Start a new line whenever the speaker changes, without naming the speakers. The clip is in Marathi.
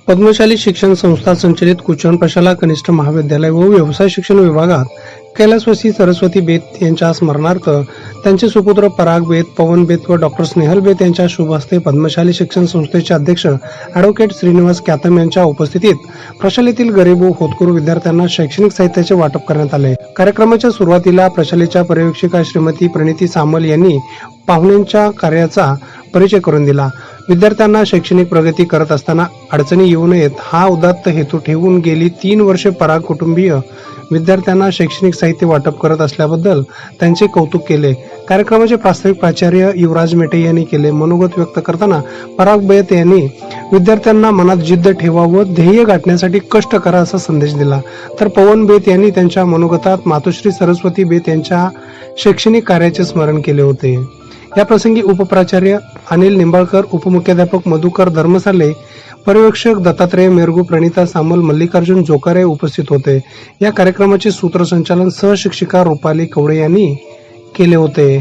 पद्मशाली शिक्षण संस्था संचलित कुचन प्रशाला कनिष्ठ महाविद्यालय व व्यवसाय शिक्षण विभागात कैलासवासी सरस्वती बेत यांच्या स्मरणार्थ त्यांचे सुपुत्र पराग बेत, पवन बेत व डॉक्टर स्नेहल बेत यांच्या शुभ हस्ते पद्मशाली शिक्षण संस्थेचे अध्यक्ष ॲडव्होकेट श्रीनिवास कॅथम यांच्या उपस्थितीत प्रशालेतील गरीब व होतकरू विद्यार्थ्यांना शैक्षणिक साहित्याचे वाटप करण्यात आले। कार्यक्रमाच्या सुरुवातीला प्रशालेच्या पर्यवेक्षिका श्रीमती प्रणिती सामल यांनी पाहुण्यांच्या कार्याचा परिचय करून दिला। विद्यार्थ्यांना शैक्षणिक प्रगती करत असताना अडचणी येऊ नयेत हा उदात्त हेतू ठेवून गेली 3 वर्षे पराग कुटुंबीय विद्यार्थ्यांना शैक्षणिक साहित्य वाटप करत असल्याबद्दल त्यांचे कौतुक केले। कार्यक्रमाचे प्रास्ताविक प्राचार्य युवराज मेटे यांनी केले। मनोगत व्यक्त करताना पराग बेत यांनी विद्यार्थ्यांना मनात जिद्द ठेवा व ध्येय गाठण्यासाठी कष्ट करा असा संदेश दिला, तर पवन बेत यांनी त्यांच्या मनोगतात मातोश्री सरस्वती बेत यांच्या शैक्षणिक कार्याचे स्मरण केले होते। या प्रसंगी उपप्राचार्य अनिल निंबाळकर, उपमुख्याध्यापक मधुकर धर्मसाले, पर्यवेक्षक दत्तात्रय मेरगू, प्रणिता सामल, मल्लिकार्जुन जोकारे उपस्थित होते। या कार्यक्रमाचे सूत्रसंचालन सहशिक्षिका रुपाली कवडे यांनी केले होते।